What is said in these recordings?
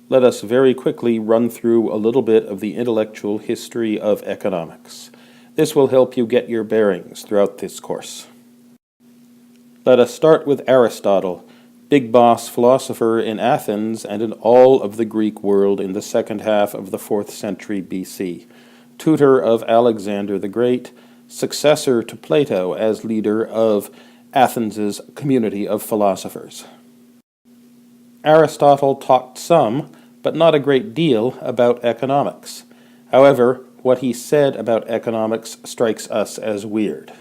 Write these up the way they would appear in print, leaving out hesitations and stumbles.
let us very quickly run through a little bit of the intellectual history of economics. This will help you get your bearings throughout this course. Let us start with Aristotle, big boss philosopher in Athens and in all of the Greek world in the second half of the 4th century BC, tutor of Alexander the Great, successor to Plato as leader of Athens's community of philosophers. Aristotle talked some, but not a great deal, about economics. However, what he said about economics strikes us as weird.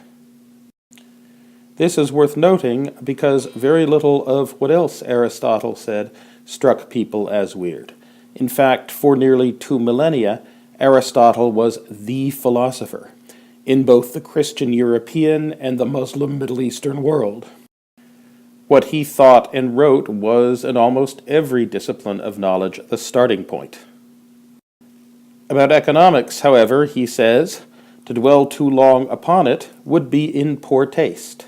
This is worth noting because very little of what else Aristotle said struck people as weird. In fact, for nearly 2 millennia, Aristotle was the philosopher in both the Christian European and the Muslim Middle Eastern world. What he thought and wrote was, in almost every discipline of knowledge, the starting point. About economics, however, he says, to dwell too long upon it would be in poor taste.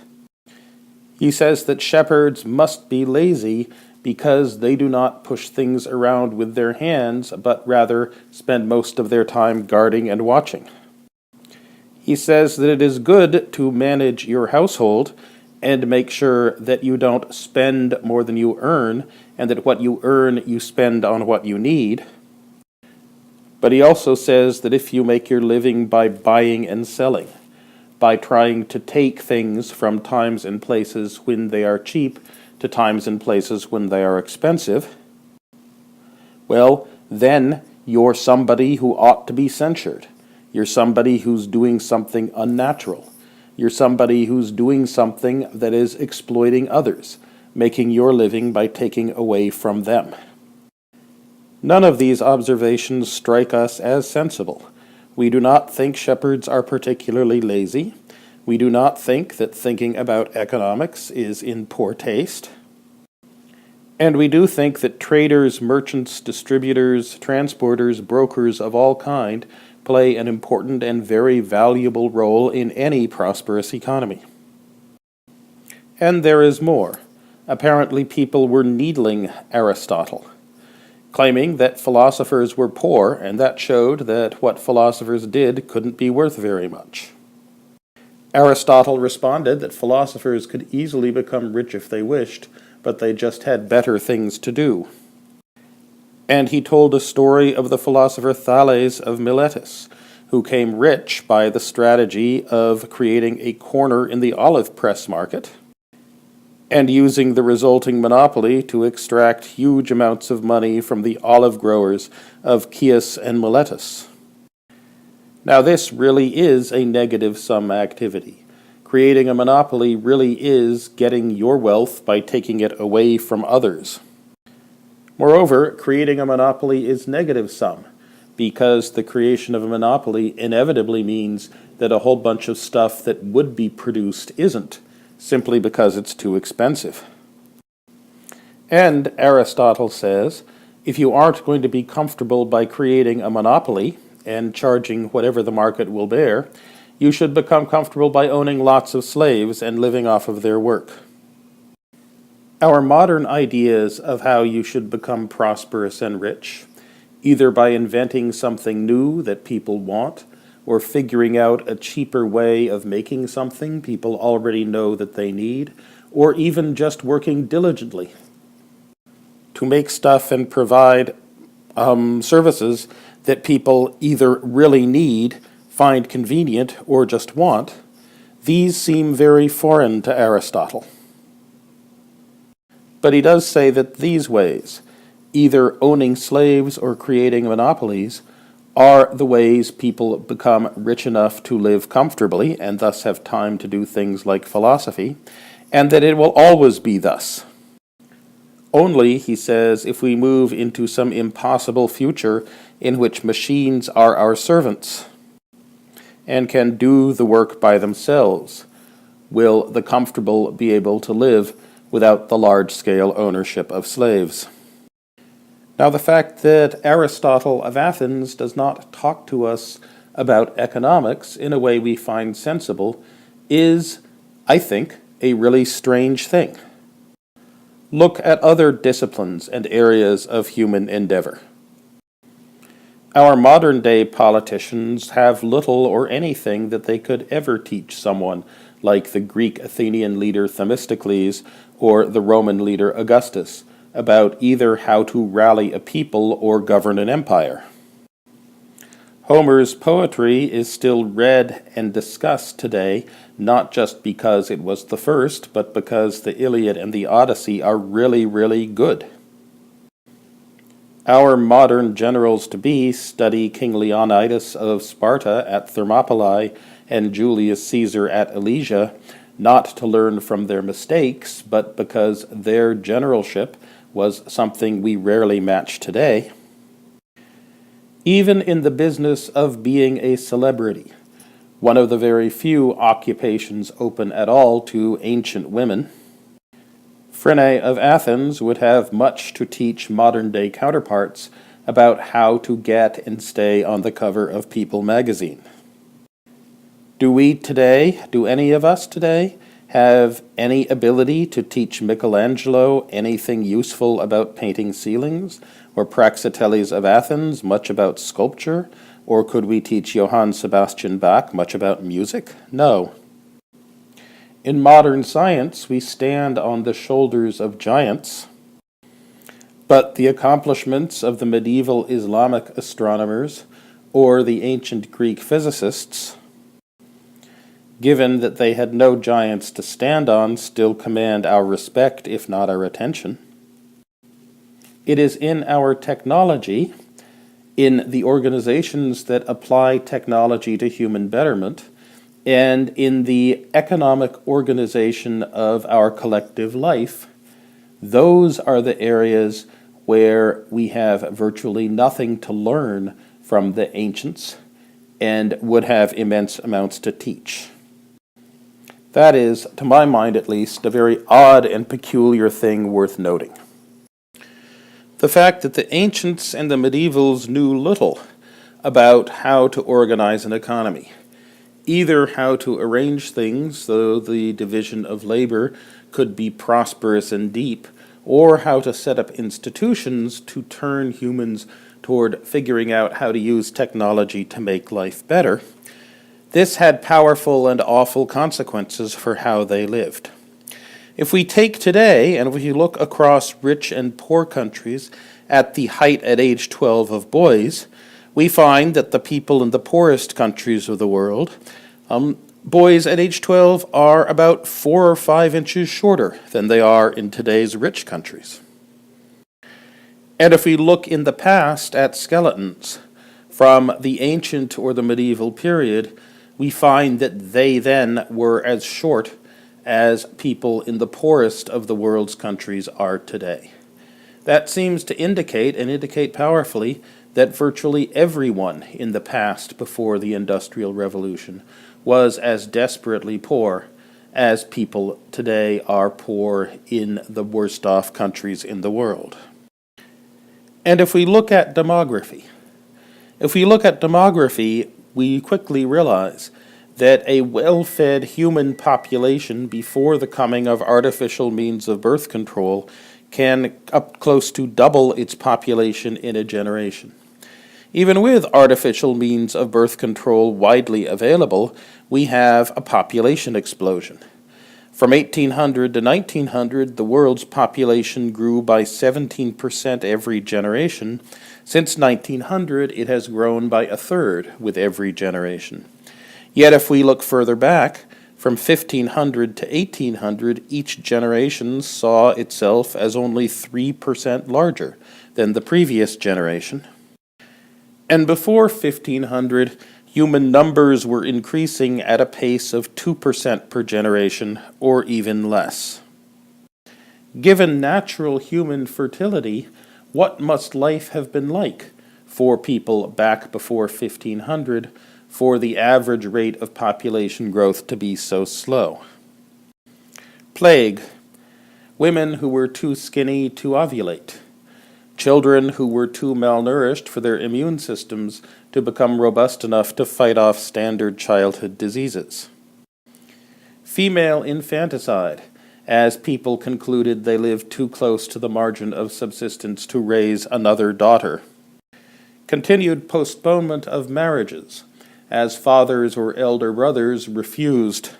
He says that shepherds must be lazy because they do not push things around with their hands, but rather spend most of their time guarding and watching. He says that it is good to manage your household and make sure that you don't spend more than you earn, and that what you earn you spend on what you need. But he also says that if you make your living by buying and selling, by trying to take things from times and places when they are cheap to times and places when they are expensive, well, then you're somebody who ought to be censured. You're somebody who's doing something unnatural. You're somebody who's doing something that is exploiting others, making your living by taking away from them. None of these observations strike us as sensible. We do not think shepherds are particularly lazy. We do not think that thinking about economics is in poor taste. And we do think that traders, merchants, distributors, transporters, brokers of all kind play an important and very valuable role in any prosperous economy. And there is more. Apparently people were needling Aristotle, claiming that philosophers were poor, and that showed that what philosophers did couldn't be worth very much. Aristotle responded that philosophers could easily become rich if they wished, but they just had better things to do. And he told a story of the philosopher Thales of Miletus, who came rich by the strategy of creating a corner in the olive press market and using the resulting monopoly to extract huge amounts of money from the olive growers of Chios and Miletus. Now this really is a negative-sum activity. Creating a monopoly really is getting your wealth by taking it away from others. Moreover, creating a monopoly is negative-sum, because the creation of a monopoly inevitably means that a whole bunch of stuff that would be produced isn't, simply because it's too expensive. And Aristotle says, if you aren't going to be comfortable by creating a monopoly and charging whatever the market will bear, you should become comfortable by owning lots of slaves and living off of their work. Our modern ideas of how you should become prosperous and rich, either by inventing something new that people want, or figuring out a cheaper way of making something people already know that they need, or even just working diligently to make stuff and provide services that people either really need, find convenient, or just want, these seem very foreign to Aristotle. But he does say that these ways, either owning slaves or creating monopolies, are the ways people become rich enough to live comfortably and thus have time to do things like philosophy, and that it will always be thus. Only, he says, if we move into some impossible future in which machines are our servants and can do the work by themselves, will the comfortable be able to live without the large-scale ownership of slaves. Now, the fact that Aristotle of Athens does not talk to us about economics in a way we find sensible is, I think, a really strange thing. Look at other disciplines and areas of human endeavor. Our modern-day politicians have little or anything that they could ever teach someone like the Greek Athenian leader Themistocles or the Roman leader Augustus about either how to rally a people or govern an empire. Homer's poetry is still read and discussed today, not just because it was the first, but because the Iliad and the Odyssey are really, really good. Our modern generals-to-be study King Leonidas of Sparta at Thermopylae and Julius Caesar at Alesia, not to learn from their mistakes, but because their generalship was something we rarely match today. Even in the business of being a celebrity, one of the very few occupations open at all to ancient women, Phryne of Athens would have much to teach modern-day counterparts about how to get and stay on the cover of People magazine. Do any of us today, have any ability to teach Michelangelo anything useful about painting ceilings, or Praxiteles of Athens much about sculpture, or could we teach Johann Sebastian Bach much about music? No. In modern science, we stand on the shoulders of giants, but the accomplishments of the medieval Islamic astronomers or the ancient Greek physicists, given that they had no giants to stand on, still command our respect, if not our attention. It is in our technology, in the organizations that apply technology to human betterment, and in the economic organization of our collective life, those are the areas where we have virtually nothing to learn from the ancients and would have immense amounts to teach. That is, to my mind at least, a very odd and peculiar thing worth noting. The fact that the ancients and the medievals knew little about how to organize an economy, either how to arrange things so the division of labor could be prosperous and deep, or how to set up institutions to turn humans toward figuring out how to use technology to make life better, this had powerful and awful consequences for how they lived. If we take today, and if we look across rich and poor countries at the height at age 12 of boys, we find that the people in the poorest countries of the world, boys at age 12 are about 4 or 5 inches shorter than they are in today's rich countries. And if we look in the past at skeletons from the ancient or the medieval period, we find that they then were as short as people in the poorest of the world's countries are today. That seems to indicate powerfully, that virtually everyone in the past before the Industrial Revolution was as desperately poor as people today are poor in the worst off countries in the world. And if we look at demography, we quickly realize that a well-fed human population before the coming of artificial means of birth control can up close to double its population in a generation. Even with artificial means of birth control widely available, we have a population explosion. From 1800 to 1900, the world's population grew by 17% every generation. Since 1900, it has grown by 1/3 with every generation. Yet if we look further back, from 1500 to 1800, each generation saw itself as only 3% larger than the previous generation. And before 1500, human numbers were increasing at a pace of 2% per generation, or even less. Given natural human fertility, what must life have been like for people back before 1500 for the average rate of population growth to be so slow? Plague, women who were too skinny to ovulate, children who were too malnourished for their immune systems to become robust enough to fight off standard childhood diseases, female infanticide, as people concluded they lived too close to the margin of subsistence to raise another daughter. Continued postponement of marriages, as fathers or elder brothers refused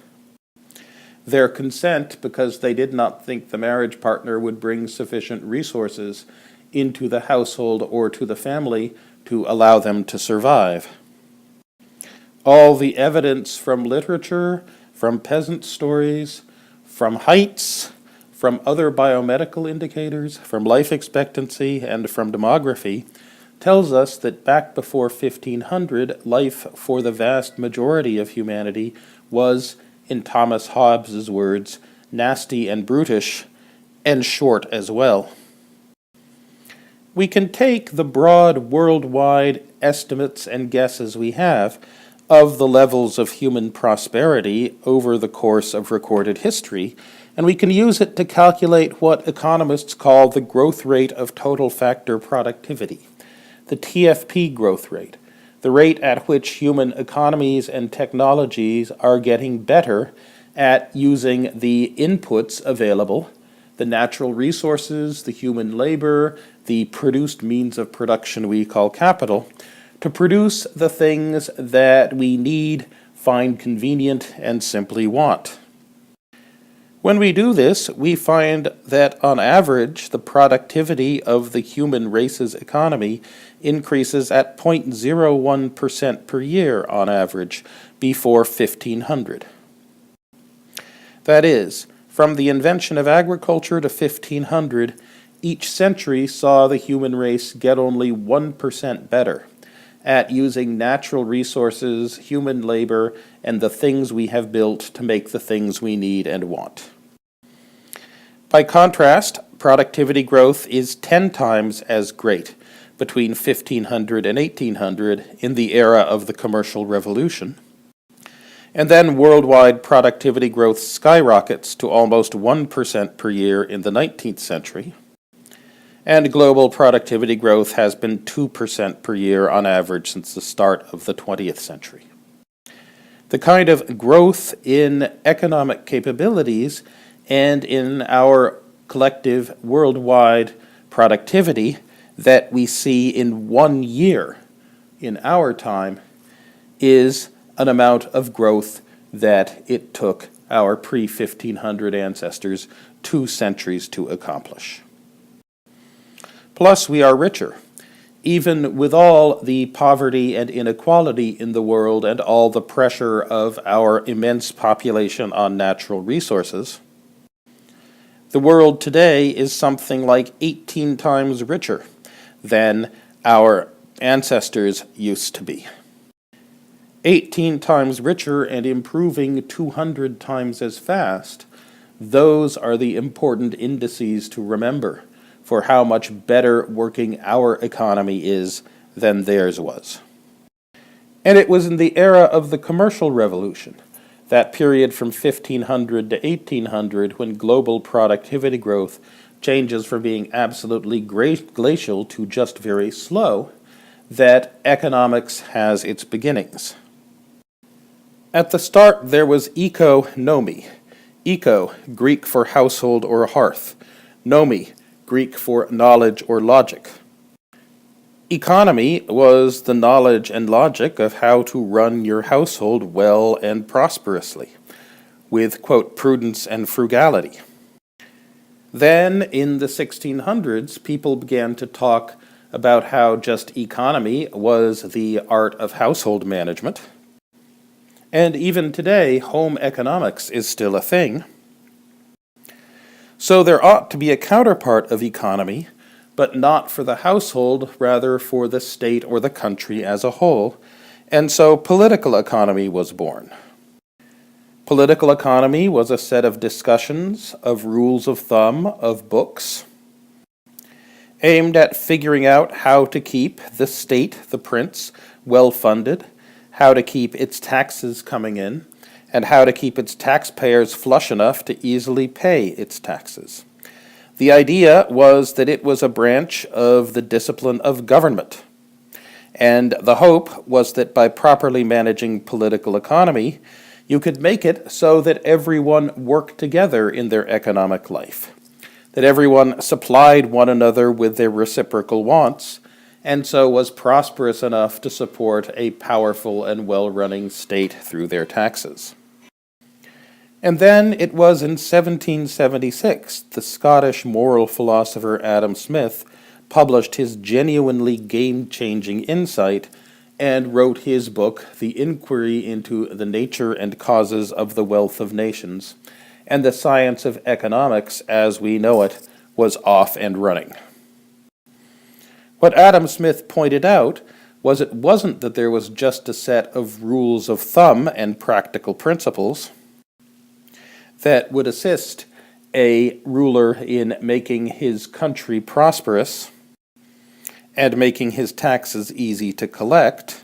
their consent because they did not think the marriage partner would bring sufficient resources into the household or to the family to allow them to survive. All the evidence from literature, from peasant stories, from heights, from other biomedical indicators, from life expectancy, and from demography tells us that back before 1500, life for the vast majority of humanity was, in Thomas Hobbes's words, nasty and brutish, and short as well. We can take the broad worldwide estimates and guesses we have of the levels of human prosperity over the course of recorded history, and we can use it to calculate what economists call the growth rate of total factor productivity, the TFP growth rate, the rate at which human economies and technologies are getting better at using the inputs available, the natural resources, the human labor, the produced means of production we call capital, to produce the things that we need, find convenient, and simply want. When we do this, we find that on average, the productivity of the human race's economy increases at 0.01% per year on average before 1500. That is, from the invention of agriculture to 1500, each century saw the human race get only 1% better at using natural resources, human labor, and the things we have built to make the things we need and want. By contrast, productivity growth is 10 times as great between 1500 and 1800 in the era of the commercial revolution. And then worldwide productivity growth skyrockets to almost 1% per year in the 19th century. And global productivity growth has been 2% per year on average since the start of the 20th century. The kind of growth in economic capabilities and in our collective worldwide productivity that we see in 1 year in our time is an amount of growth that it took our pre-1500 ancestors 2 centuries to accomplish. Plus, we are richer. Even with all the poverty and inequality in the world and all the pressure of our immense population on natural resources, the world today is something like 18 times richer than our ancestors used to be. 18 times richer and improving 200 times as fast, those are the important indices to remember for how much better working our economy is than theirs was. And it was in the era of the commercial revolution, that period from 1500 to 1800, when global productivity growth changes from being absolutely glacial to just very slow, that economics has its beginnings. At the start, there was economy. Eco, Greek for household or hearth. Nomi, Greek for knowledge or logic. Economy was the knowledge and logic of how to run your household well and prosperously, with, quote, prudence and frugality. Then, in the 1600s, people began to talk about how just economy was the art of household management. And even today, home economics is still a thing. So there ought to be a counterpart of economy, but not for the household, rather for the state or the country as a whole. And so political economy was born. Political economy was a set of discussions, of rules of thumb, of books, aimed at figuring out how to keep the state, the prince, well-funded, how to keep its taxes coming in, and how to keep its taxpayers flush enough to easily pay its taxes. The idea was that it was a branch of the discipline of government, and the hope was that by properly managing political economy, You could make it so that everyone worked together in their economic life, that everyone supplied one another with their reciprocal wants, and so was prosperous enough to support a powerful and well-running state through their taxes. And then it was in 1776 the Scottish moral philosopher Adam Smith published his genuinely game-changing insight and wrote his book, The Inquiry into the Nature and Causes of the Wealth of Nations, and the science of economics, as we know it, was off and running. What Adam Smith pointed out was it wasn't that there was just a set of rules of thumb and practical principles that would assist a ruler in making his country prosperous and making his taxes easy to collect,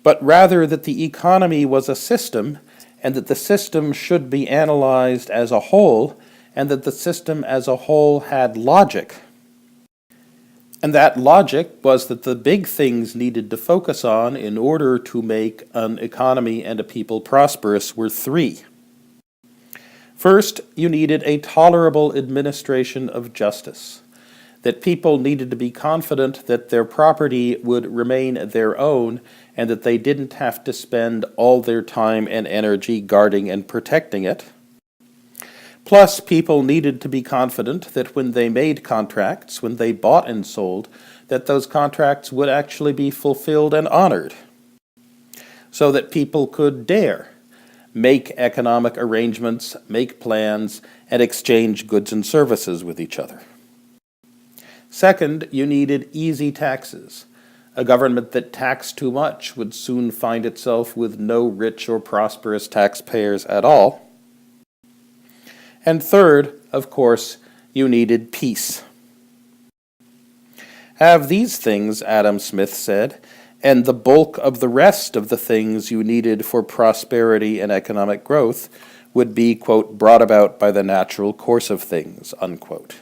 but rather that the economy was a system, and that the system should be analyzed as a whole, and that the system as a whole had logic. And that logic was that the big things needed to focus on in order to make an economy and a people prosperous were three. First, you needed a tolerable administration of justice, that people needed to be confident that their property would remain their own and that they didn't have to spend all their time and energy guarding and protecting it. Plus, people needed to be confident that when they made contracts, when they bought and sold, that those contracts would actually be fulfilled and honored, so that people could dare make economic arrangements, make plans, and exchange goods and services with each other. Second, you needed easy taxes. A government that taxed too much would soon find itself with no rich or prosperous taxpayers at all. And third, of course, you needed peace. Have these things, Adam Smith said, and the bulk of the rest of the things you needed for prosperity and economic growth would be, quote, brought about by the natural course of things, unquote.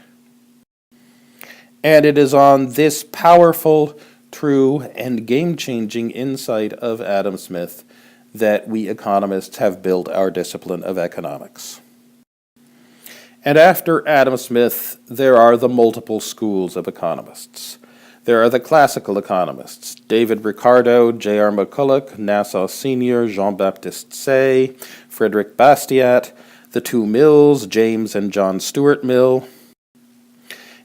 And it is on this powerful, true, and game-changing insight of Adam Smith that we economists have built our discipline of economics. And after Adam Smith, there are the multiple schools of economists. There are the classical economists, David Ricardo, J.R. McCulloch, Nassau Sr., Jean-Baptiste Say, Frederick Bastiat, the two Mills, James and John Stuart Mill,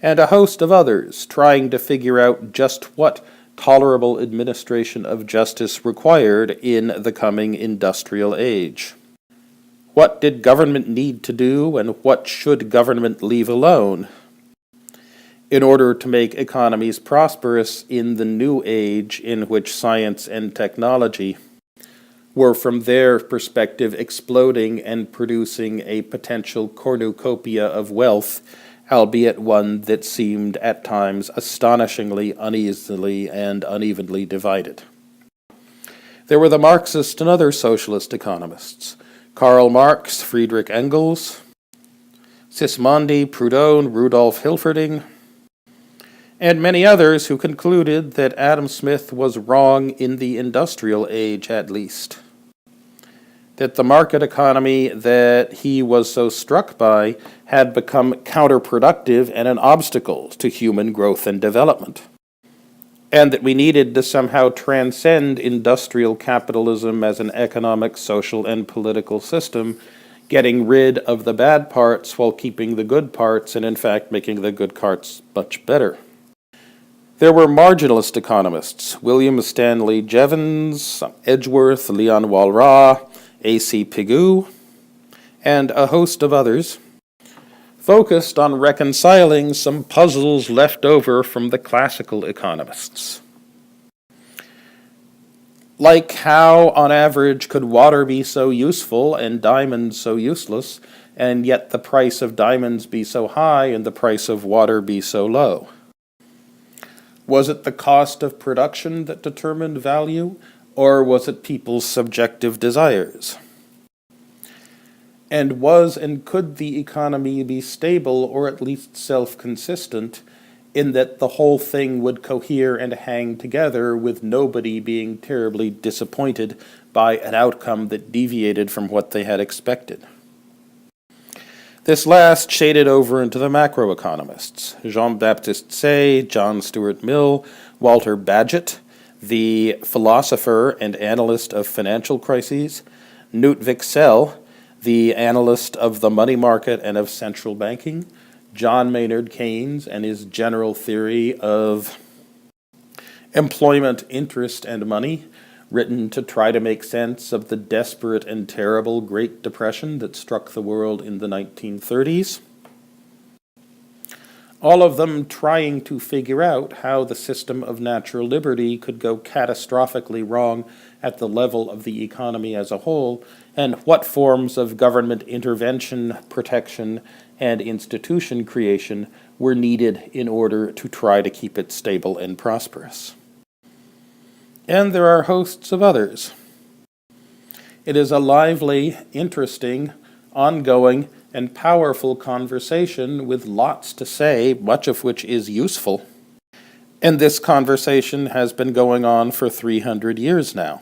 and a host of others trying to figure out just what tolerable administration of justice required in the coming industrial age. What did government need to do, and what should government leave alone in order to make economies prosperous in the new age in which science and technology were, from their perspective, exploding and producing a potential cornucopia of wealth, albeit one that seemed at times astonishingly uneasily and unevenly divided. There were the Marxist and other socialist economists, Karl Marx, Friedrich Engels, Sismondi, Proudhon, Rudolf Hilferding, and many others who concluded that Adam Smith was wrong in the industrial age at least, that the market economy that he was so struck by had become counterproductive and an obstacle to human growth and development, and that we needed to somehow transcend industrial capitalism as an economic, social, and political system, getting rid of the bad parts while keeping the good parts, and in fact making the good parts much better. There were marginalist economists, William Stanley Jevons, Edgeworth, Leon Walras, A.C. Pigou, and a host of others, focused on reconciling some puzzles left over from the classical economists. Like how, on average, could water be so useful and diamonds so useless, and yet the price of diamonds be so high and the price of water be so low? Was it the cost of production that determined value, or was it people's subjective desires? And was and could the economy be stable or at least self-consistent in that the whole thing would cohere and hang together with nobody being terribly disappointed by an outcome that deviated from what they had expected. This last shaded over into the macroeconomists: Jean-Baptiste Say, John Stuart Mill, Walter Bagehot, the philosopher and analyst of financial crises, Knut Wicksell, the analyst of the money market and of central banking, John Maynard Keynes and his general theory of employment, interest, and money, written to try to make sense of the desperate and terrible Great Depression that struck the world in the 1930s. All of them trying to figure out how the system of natural liberty could go catastrophically wrong at the level of the economy as a whole, and what forms of government intervention, protection, and institution creation were needed in order to try to keep it stable and prosperous. And there are hosts of others. It is a lively, interesting, ongoing, and powerful conversation with lots to say, much of which is useful. And this conversation has been going on for 300 years now.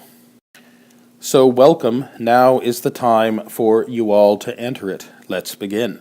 So welcome, now is the time for you all to enter it. Let's begin.